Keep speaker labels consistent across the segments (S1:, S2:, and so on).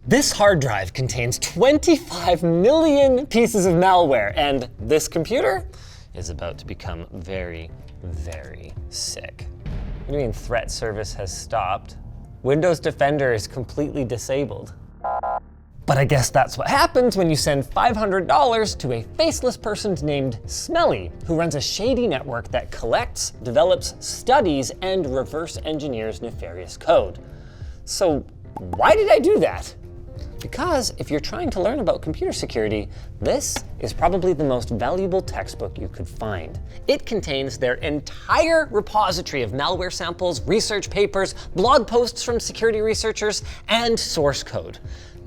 S1: This hard drive contains 25 million pieces of malware, and this computer is about to become very, very sick. What do you mean threat service has stopped? Windows Defender is completely disabled. But I guess that's what happens when you send $500 to a faceless person named Smelly, who runs a shady network that collects, develops, studies, and reverse engineers nefarious code. So why did I do that? Because if you're trying to learn about computer security, this is probably the most valuable textbook you could find. It contains their entire repository of malware samples, research papers, blog posts from security researchers, and source code.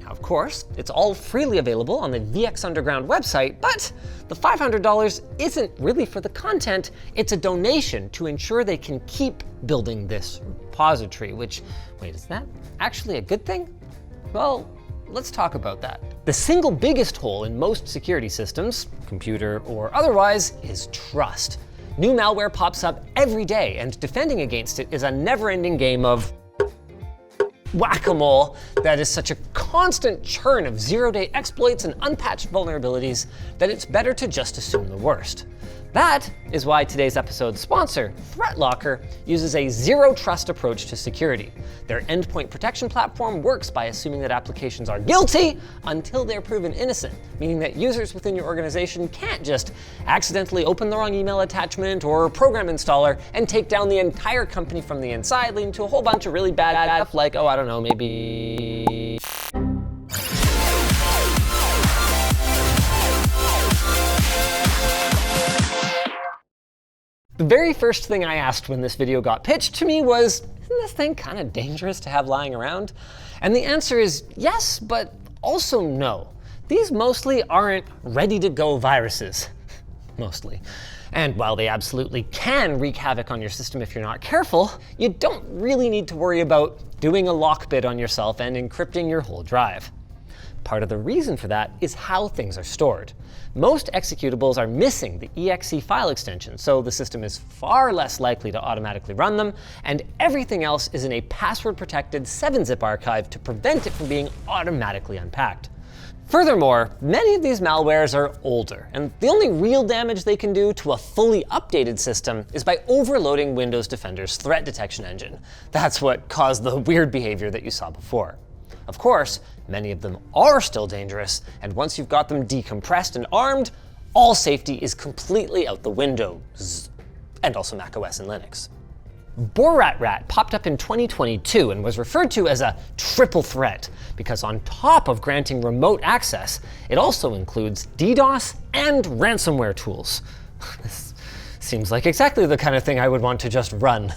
S1: Now, of course, it's all freely available on the VX Underground website, but the $500 isn't really for the content, it's a donation to ensure they can keep building this repository, which, wait, is that actually a good thing? Well, let's talk about that. The single biggest hole in most security systems, computer or otherwise, is trust. New malware pops up every day, and defending against it is a never-ending game of whack-a-mole that is such a constant churn of zero-day exploits and unpatched vulnerabilities that it's better to just assume the worst. That is why today's episode's sponsor, ThreatLocker, uses a zero-trust approach to security. Their endpoint protection platform works by assuming that applications are guilty until they're proven innocent, meaning that users within your organization can't just accidentally open the wrong email attachment or program installer and take down the entire company from the inside, leading to a whole bunch of really bad stuff like, oh, I don't know, maybe... The very first thing I asked when this video got pitched to me was, isn't this thing kind of dangerous to have lying around? And the answer is yes, but also no. These mostly aren't ready-to-go viruses. Mostly. And while they absolutely can wreak havoc on your system if you're not careful, you don't really need to worry about doing a lockbit on yourself and encrypting your whole drive. Part of the reason for that is how things are stored. Most executables are missing the exe file extension, so the system is far less likely to automatically run them, and everything else is in a password-protected 7-zip archive to prevent it from being automatically unpacked. Furthermore, many of these malwares are older, and the only real damage they can do to a fully updated system is by overloading Windows Defender's threat detection engine. That's what caused the weird behavior that you saw before. Of course, many of them are still dangerous, and once you've got them decompressed and armed, all safety is completely out the window, and also macOS and Linux. Borat popped up in 2022 and was referred to as a triple threat, because on top of granting remote access, it also includes DDoS and ransomware tools. This seems like exactly the kind of thing I would want to just run.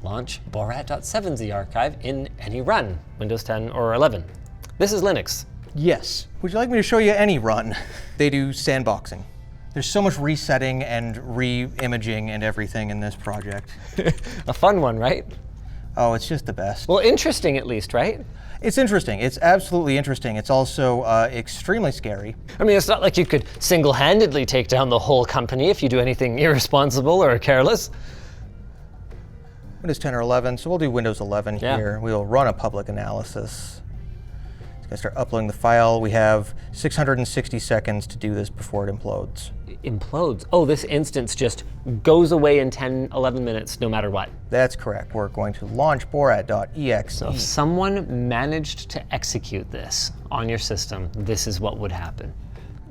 S1: Launch borat.7z archive in any run, Windows 10 or 11. This is Linux.
S2: Yes. Would you like me to show you any run? They do sandboxing. There's so much resetting and re-imaging and everything in this project.
S1: A fun one, right?
S2: Oh, it's just the best.
S1: Well, interesting at least, right?
S2: It's interesting. It's absolutely interesting. It's also extremely scary.
S1: I mean, it's not like you could single-handedly take down the whole company if you do anything irresponsible or careless.
S2: Windows 10 or 11, so we'll do Windows 11 here. We'll run a public analysis. It's gonna start uploading the file. We have 660 seconds to do this before it implodes.
S1: Implodes? Oh, this instance just goes away in 10, 11 minutes no matter what.
S2: That's correct. We're going to launch borat.exe.
S1: So if someone managed to execute this on your system, this is what would happen.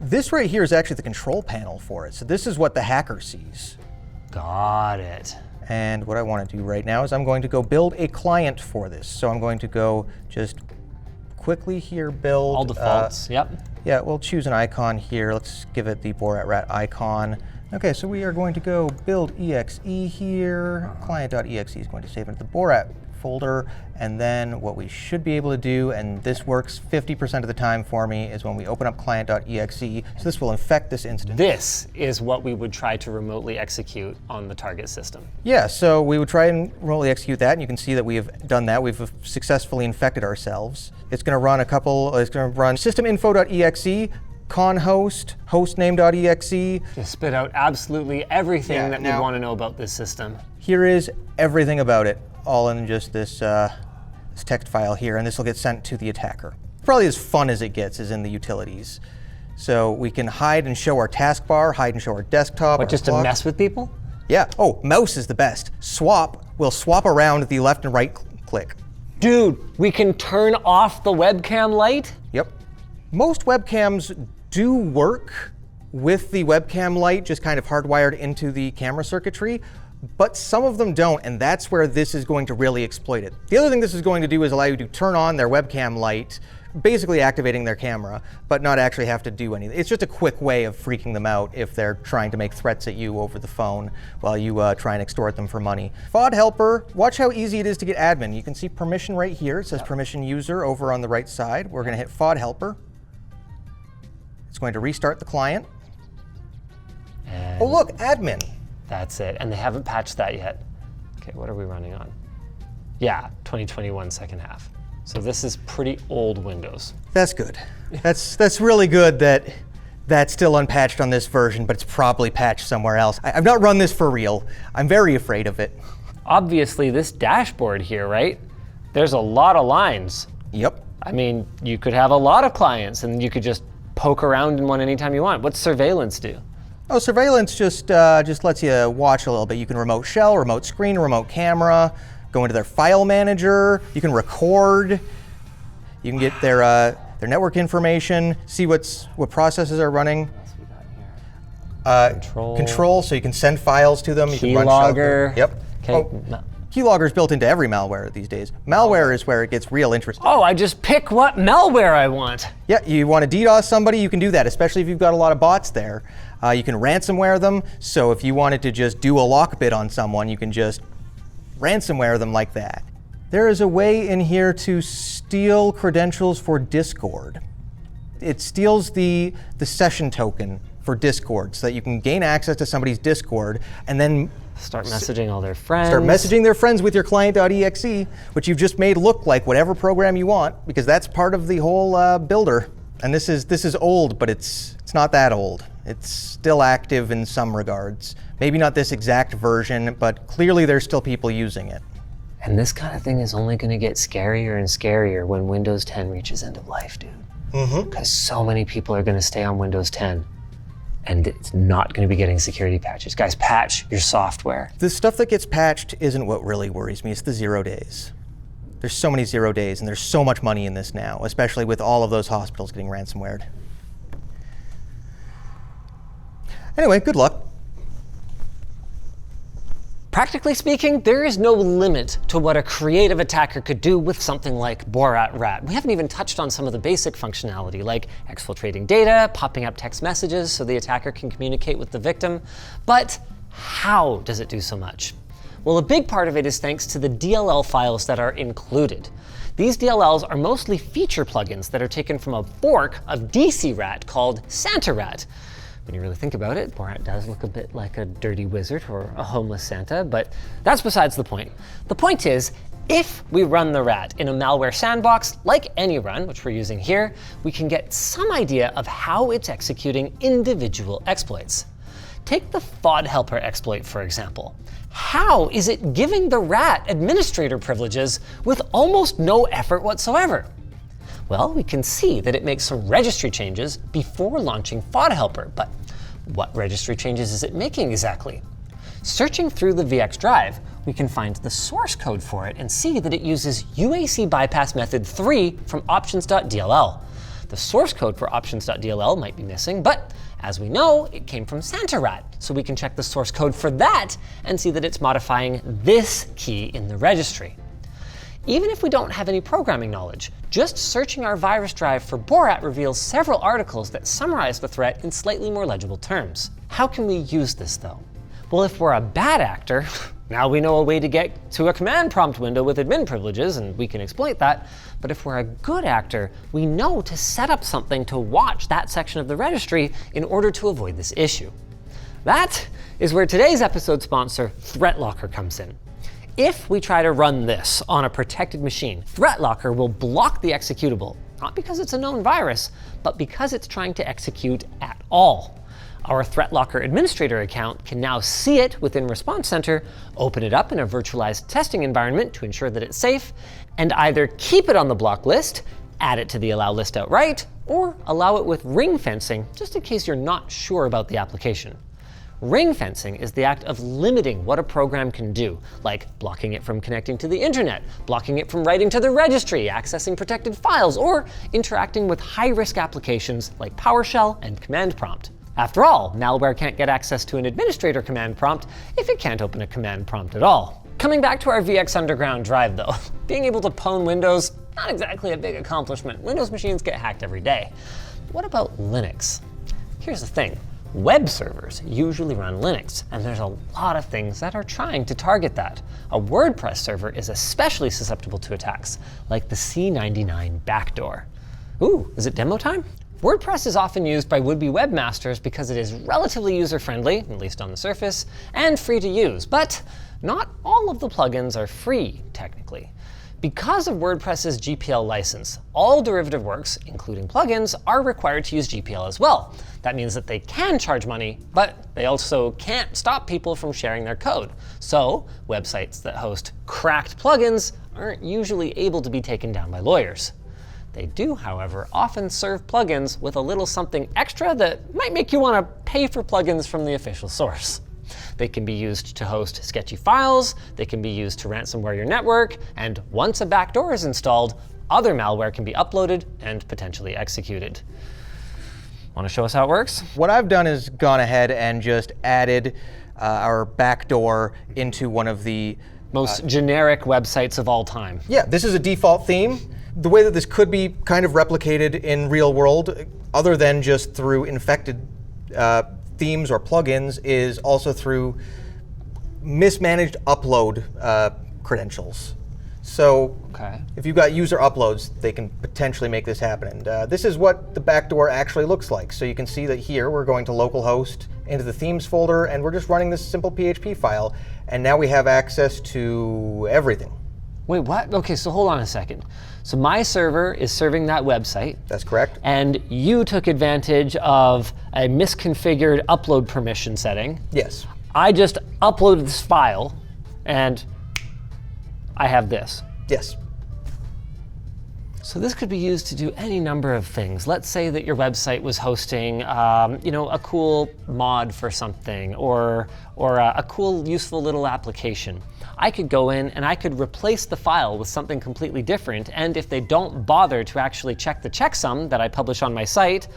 S2: This right here is actually the control panel for it. So this is what the hacker sees.
S1: Got it.
S2: And what I want to do right now is I'm going to go build a client for this. So I'm going to go just quickly here build.
S1: All defaults, yep.
S2: Yeah, we'll choose an icon here. Let's give it the Borat icon. Okay, so we are going to go build exe here. Client.exe is going to save into the Borat folder. And then what we should be able to do, and this works 50% of the time for me, is when we open up client.exe. So this will infect this instance.
S1: This is what we would try to remotely execute on the target system.
S2: Yeah, so we would try and remotely execute that, and you can see that we have done that. We've successfully infected ourselves. It's going to run systeminfo.exe, conhost, hostname.exe.
S1: Just spit out absolutely everything that we want to know about this system.
S2: Here is everything about it, all in just this text file here, and this will get sent to the attacker. Probably as fun as it gets is in the utilities. So we can hide and show our taskbar, hide and show our desktop.
S1: What, just to mess with people?
S2: Yeah. Oh, mouse is the best. Swap will swap around the left and right click.
S1: Dude, we can turn off the webcam light?
S2: Yep. Most webcams do work with the webcam light just kind of hardwired into the camera circuitry, but some of them don't, and that's where this is going to really exploit it. The other thing this is going to do is allow you to turn on their webcam light, basically activating their camera, but not actually have to do anything. It's just a quick way of freaking them out if they're trying to make threats at you over the phone while you try and extort them for money. FOD helper, watch how easy it is to get admin. You can see permission right here. It says permission user over on the right side. We're going to hit FOD helper. It's going to restart the client.
S1: And
S2: oh look, admin.
S1: That's it, and they haven't patched that yet. Okay, what are we running on? Yeah, 2021 second half. So this is pretty old Windows.
S2: That's good. That's really good that that's still unpatched on this version, but it's probably patched somewhere else. I've not run this for real. I'm very afraid of it.
S1: Obviously, this dashboard here, right? There's a lot of lines.
S2: Yep.
S1: I mean, you could have a lot of clients and you could just poke around in one anytime you want. What's surveillance do?
S2: Oh, surveillance just lets you watch a little bit. You can remote shell, remote screen, remote camera, go into their file manager. You can record. You can get their network information, see what processes are running.
S1: What else we got here?
S2: Control, so you can send files to them.
S1: Keylogger.
S2: Yep.
S1: Okay.
S2: Oh, Keylogger is built into every malware these days. Malware is where it gets real interesting.
S1: Oh, I just pick what malware I want.
S2: Yeah, you want to DDoS somebody, you can do that, especially if you've got a lot of bots there. You can ransomware them, so if you wanted to just do a lockbit on someone, you can just ransomware them like that. There is a way in here to steal credentials for Discord. It steals the session token for Discord so that you can gain access to somebody's Discord and then
S1: start messaging all their friends.
S2: Start messaging their friends with your client.exe, which you've just made look like whatever program you want, because that's part of the whole builder. And this is old, but it's not that old. It's still active in some regards. Maybe not this exact version, but clearly there's still people using it.
S1: And this kind of thing is only going to get scarier and scarier when Windows 10 reaches end of life, dude. Because so many people are going to stay on Windows 10. And it's not going to be getting security patches. Guys, patch your software.
S2: The stuff that gets patched isn't what really worries me. It's the 0 days. There's so many 0 days, and there's so much money in this now, especially with all of those hospitals getting ransomwared. Anyway, good luck.
S1: Practically speaking, there is no limit to what a creative attacker could do with something like Borat Rat. We haven't even touched on some of the basic functionality, like exfiltrating data, popping up text messages so the attacker can communicate with the victim. But how does it do so much? Well, a big part of it is thanks to the DLL files that are included. These DLLs are mostly feature plugins that are taken from a fork of DC Rat called Santa Rat. When you really think about it, Borat does look a bit like a dirty wizard or a homeless Santa, but that's besides the point. The point is, if we run the rat in a malware sandbox, like any run, which we're using here, we can get some idea of how it's executing individual exploits. Take the FOD helper exploit, for example. How is it giving the rat administrator privileges with almost no effort whatsoever? Well, we can see that it makes some registry changes before launching FOD helper, but what registry changes is it making exactly? Searching through the VX drive, we can find the source code for it and see that it uses UAC bypass method 3 from options.dll. The source code for options.dll might be missing, but as we know, it came from SantaRat, so we can check the source code for that and see that it's modifying this key in the registry. Even if we don't have any programming knowledge, just searching our virus drive for Borat reveals several articles that summarize the threat in slightly more legible terms. How can we use this though? Well, if we're a bad actor, now we know a way to get to a command prompt window with admin privileges and we can exploit that. But if we're a good actor, we know to set up something to watch that section of the registry in order to avoid this issue. That is where today's episode sponsor, ThreatLocker, comes in. If we try to run this on a protected machine, ThreatLocker will block the executable, not because it's a known virus, but because it's trying to execute at all. Our ThreatLocker administrator account can now see it within Response Center, open it up in a virtualized testing environment to ensure that it's safe, and either keep it on the block list, add it to the allow list outright, or allow it with ring fencing, just in case you're not sure about the application. Ring fencing is the act of limiting what a program can do, like blocking it from connecting to the internet, blocking it from writing to the registry, accessing protected files, or interacting with high-risk applications like PowerShell and command prompt. After all, malware can't get access to an administrator command prompt if it can't open a command prompt at all. Coming back to our VX Underground drive though, being able to pwn Windows, not exactly a big accomplishment. Windows machines get hacked every day. What about Linux? Here's the thing. Web servers usually run Linux, and there's a lot of things that are trying to target that. A WordPress server is especially susceptible to attacks, like the C99 backdoor. Ooh, is it demo time? WordPress is often used by would-be webmasters because it is relatively user-friendly, at least on the surface, and free to use, but not all of the plugins are free, technically. Because of WordPress's GPL license, all derivative works, including plugins, are required to use GPL as well. That means that they can charge money, but they also can't stop people from sharing their code. So websites that host cracked plugins aren't usually able to be taken down by lawyers. They do, however, often serve plugins with a little something extra that might make you want to pay for plugins from the official source. They can be used to host sketchy files, they can be used to ransomware your network, and once a backdoor is installed, other malware can be uploaded and potentially executed. Want to show us how it works?
S2: What I've done is gone ahead and just added our backdoor into one of the
S1: most generic websites of all time.
S2: Yeah, this is a default theme. The way that this could be kind of replicated in real world, other than just through infected themes or plugins, is also through mismanaged upload credentials. So if you've got user uploads, they can potentially make this happen. And this is what the backdoor actually looks like. So you can see that here we're going to localhost into the themes folder, and we're just running this simple PHP file. And now we have access to everything.
S1: Wait, what? Okay, so hold on a second. So my server is serving that website.
S2: That's correct.
S1: And you took advantage of a misconfigured upload permission setting.
S2: Yes.
S1: I just uploaded this file, and I have this.
S2: Yes.
S1: So this could be used to do any number of things. Let's say that your website was hosting, a cool mod for something, or a cool, useful little application. I could go in and I could replace the file with something completely different, and if they don't bother to actually check the checksum that I publish on my site,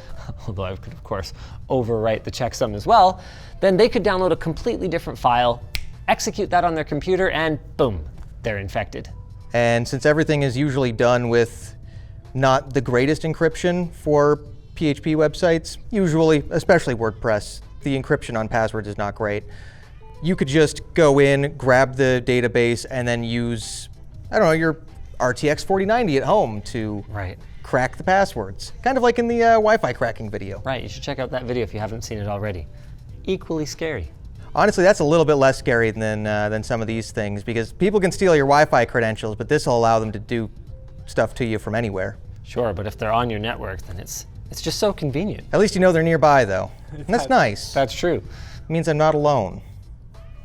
S1: although I could of course overwrite the checksum as well, then they could download a completely different file, execute that on their computer, and boom, they're infected.
S2: And since everything is usually done with not the greatest encryption for PHP websites, usually, especially WordPress, the encryption on passwords is not great. You could just go in, grab the database, and then use, I don't know, your RTX 4090 at home to crack the passwords. Kind of like in the Wi-Fi cracking video.
S1: Right, you should check out that video if you haven't seen it already. Equally scary.
S2: Honestly, that's a little bit less scary than some of these things, because people can steal your Wi-Fi credentials, but this will allow them to do stuff to you from anywhere.
S1: Sure, but if they're on your network, then it's just so convenient.
S2: At least you know they're nearby, though. And that's nice.
S1: That's true.
S2: It means I'm not alone.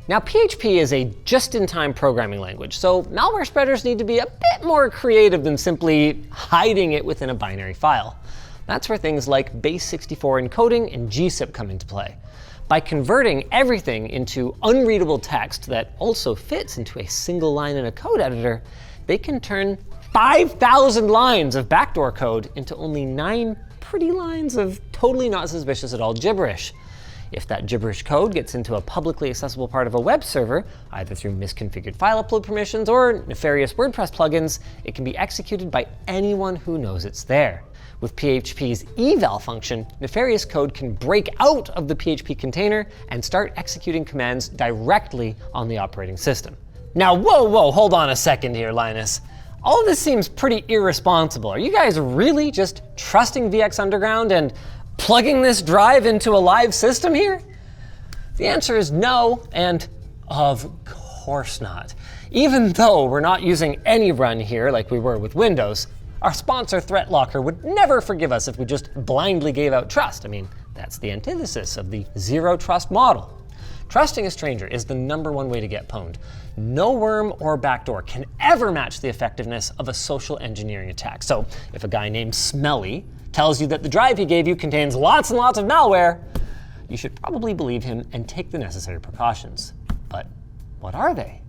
S1: Now, PHP is a just-in-time programming language, so malware spreaders need to be a bit more creative than simply hiding it within a binary file. That's where things like base64 encoding and gzip come into play. By converting everything into unreadable text that also fits into a single line in a code editor, they can turn 5,000 lines of backdoor code into only 9 pretty lines of totally not suspicious at all gibberish. If that gibberish code gets into a publicly accessible part of a web server, either through misconfigured file upload permissions or nefarious WordPress plugins, it can be executed by anyone who knows it's there. With PHP's eval function, nefarious code can break out of the PHP container and start executing commands directly on the operating system. Now, whoa, hold on a second here, Linus. All of this seems pretty irresponsible. Are you guys really just trusting VX Underground and plugging this drive into a live system here? The answer is no, and of course not. Even though we're not using any run here like we were with Windows, our sponsor ThreatLocker would never forgive us if we just blindly gave out trust. I mean, that's the antithesis of the zero trust model. Trusting a stranger is the #1 way to get pwned. No worm or backdoor can ever match the effectiveness of a social engineering attack. So if a guy named Smelly tells you that the drive he gave you contains lots and lots of malware, you should probably believe him and take the necessary precautions. But what are they?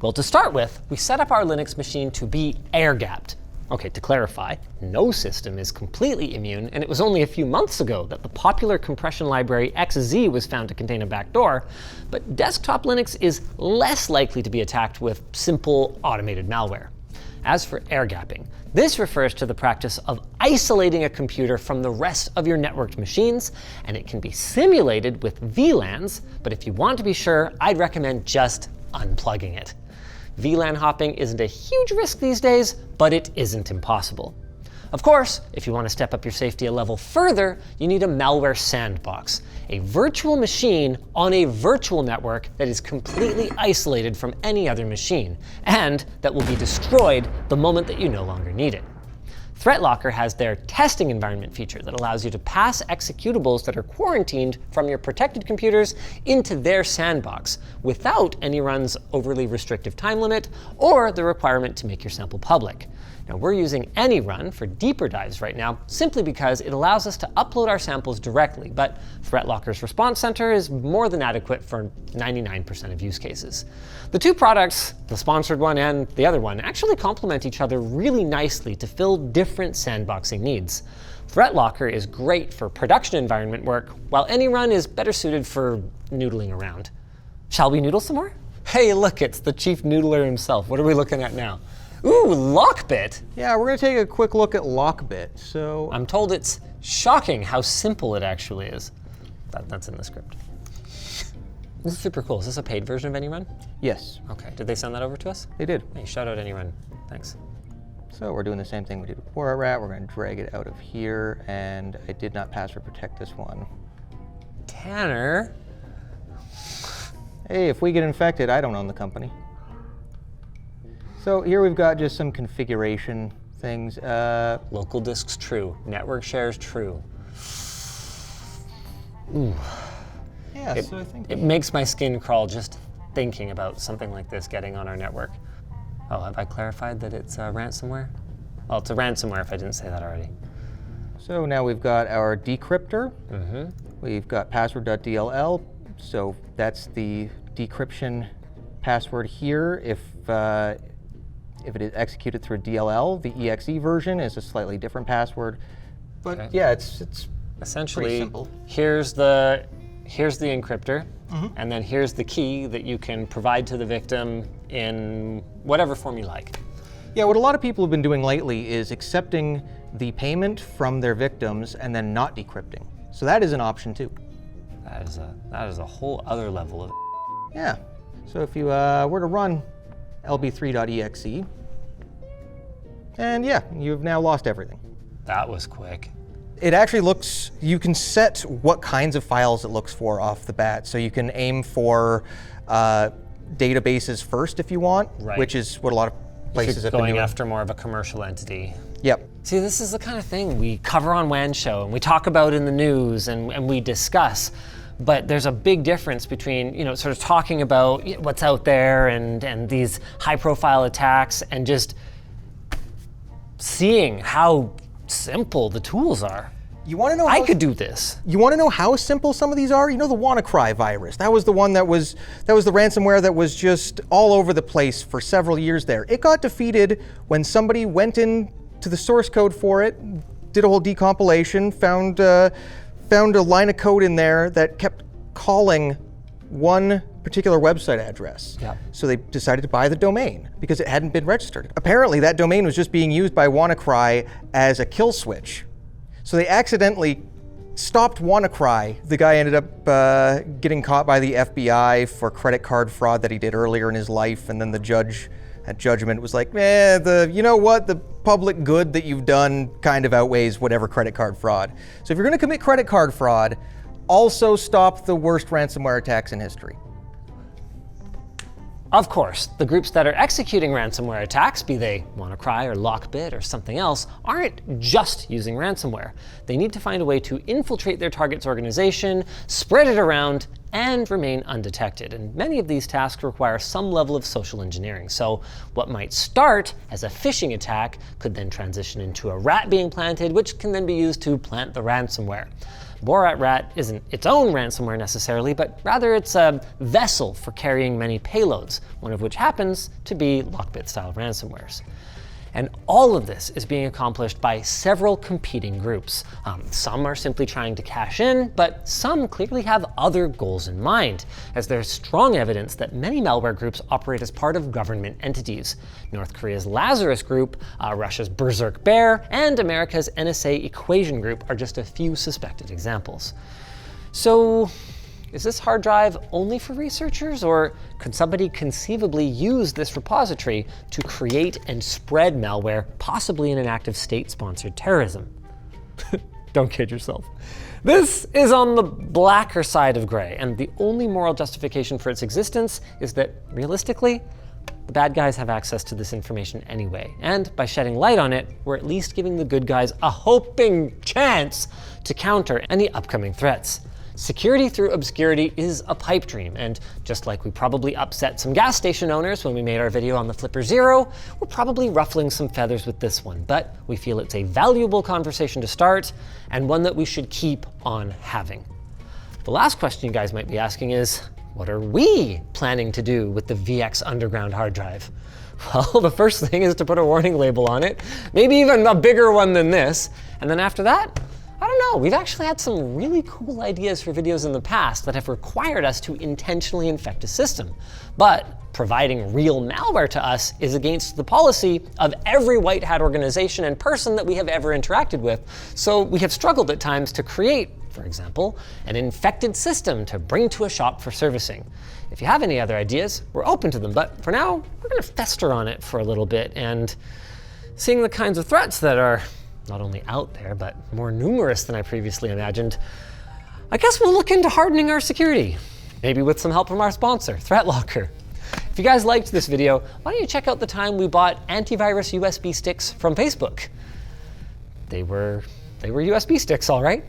S1: Well, to start with, we set up our Linux machine to be air-gapped. Okay, to clarify, no system is completely immune, and it was only a few months ago that the popular compression library XZ was found to contain a backdoor, but desktop Linux is less likely to be attacked with simple automated malware. As for air-gapping, this refers to the practice of isolating a computer from the rest of your networked machines, and it can be simulated with VLANs, but if you want to be sure, I'd recommend just unplugging it. VLAN hopping isn't a huge risk these days, but it isn't impossible. Of course, if you want to step up your safety a level further, you need a malware sandbox, a virtual machine on a virtual network that is completely isolated from any other machine, and that will be destroyed the moment that you no longer need it. ThreatLocker has their testing environment feature that allows you to pass executables that are quarantined from your protected computers into their sandbox without any run's overly restrictive time limit or the requirement to make your sample public. Now, we're using any run for deeper dives right now simply because it allows us to upload our samples directly, but ThreatLocker's Response Center is more than adequate for 99% of use cases. The two products, the sponsored one and the other one, actually complement each other really nicely to fill different sandboxing needs. ThreatLocker is great for production environment work, while AnyRun is better suited for noodling around. Shall we noodle some more? Hey, look, it's the chief noodler himself. What are we looking at now? Ooh, Lockbit!
S2: Yeah, we're going to take a quick look at Lockbit. So
S1: I'm told it's shocking how simple it actually is. That's in the script. This is super cool. Is this a paid version of AnyRun?
S2: Yes.
S1: Okay. Did they send that over to us?
S2: They did.
S1: Hey, shout out AnyRun. Thanks.
S2: So we're doing the same thing we did with Borat. We're going to drag it out of here, and I did not password protect this one.
S1: Tanner.
S2: Hey, if we get infected, I don't own the company. So here we've got just some configuration things.
S1: Local disks true. Network shares true. Ooh.
S2: Yeah, so I think
S1: it makes my skin crawl just thinking about something like this getting on our network. Oh, have I clarified that it's ransomware? Well, it's a ransomware if I didn't say that already.
S2: So now we've got our decryptor.
S1: Mm-hmm.
S2: We've got password.dll. So that's the decryption password here. If it is executed through DLL, the exe version is a slightly different password. But
S1: okay.
S2: Yeah, it's
S1: essentially
S2: pretty simple.
S1: Here's the encryptor, and then here's the key that you can provide to the victim in whatever form you like.
S2: Yeah, what a lot of people have been doing lately is accepting the payment from their victims and then not decrypting. So that is an option too.
S1: That is a whole other level of.
S2: Yeah. So if you were to run lb3.exe, and yeah, you've now lost everything.
S1: That was quick.
S2: It actually looks, you can set what kinds of files it looks for off the bat. So you can aim for databases first if you want,
S1: right.
S2: Which is what a lot of places have been doing.
S1: Going after more of a commercial entity.
S2: Yep.
S1: See, this is the kind of thing we cover on WAN Show, and we talk about in the news, and we discuss. But there's a big difference between, sort of talking about what's out there and these high-profile attacks, and just seeing how simple the tools are.
S2: You want to know?
S1: I could do this.
S2: You want to know how simple some of these are? You know the WannaCry virus. That was the one that was the ransomware that was just all over the place for several years there. It got defeated when somebody went in to the source code for it, did a whole decompilation, found a line of code in there that kept calling one particular website address.
S1: Yep.
S2: So they decided to buy the domain because it hadn't been registered. Apparently that domain was just being used by WannaCry as a kill switch. So they accidentally stopped WannaCry. The guy ended up getting caught by the FBI for credit card fraud that he did earlier in his life, and then the judge at judgment was like, you know what, the public good that you've done kind of outweighs whatever credit card fraud. So if you're going to commit credit card fraud, also stop the worst ransomware attacks in history.
S1: Of course, the groups that are executing ransomware attacks, be they WannaCry or Lockbit or something else, aren't just using ransomware. They need to find a way to infiltrate their target's organization, spread it around, and remain undetected. And many of these tasks require some level of social engineering. So what might start as a phishing attack could then transition into a rat being planted, which can then be used to plant the ransomware. Borat Rat isn't its own ransomware necessarily, but rather it's a vessel for carrying many payloads, one of which happens to be Lockbit-style ransomwares. And all of this is being accomplished by several competing groups. Some are simply trying to cash in, but some clearly have other goals in mind, as there's strong evidence that many malware groups operate as part of government entities. North Korea's Lazarus Group, Russia's Berserk Bear, and America's NSA Equation Group are just a few suspected examples. So, is this hard drive only for researchers, or could somebody conceivably use this repository to create and spread malware, possibly in an act of state-sponsored terrorism? Don't kid yourself. This is on the blacker side of gray, and the only moral justification for its existence is that, realistically, the bad guys have access to this information anyway, and by shedding light on it, we're at least giving the good guys a hoping chance to counter any upcoming threats. Security through obscurity is a pipe dream, and just like we probably upset some gas station owners when we made our video on the Flipper Zero, we're probably ruffling some feathers with this one, but we feel it's a valuable conversation to start, and one that we should keep on having. The last question you guys might be asking is, what are we planning to do with the VX Underground hard drive? Well, the first thing is to put a warning label on it, maybe even a bigger one than this, and then after that, I don't know, we've actually had some really cool ideas for videos in the past that have required us to intentionally infect a system. But providing real malware to us is against the policy of every white hat organization and person that we have ever interacted with. So we have struggled at times to create, for example, an infected system to bring to a shop for servicing. If you have any other ideas, we're open to them, but for now, we're gonna fester on it for a little bit, and seeing the kinds of threats that are not only out there, but more numerous than I previously imagined, I guess we'll look into hardening our security, maybe with some help from our sponsor, ThreatLocker. If you guys liked this video, why don't you check out the time we bought antivirus USB sticks from Facebook? They were USB sticks, all right.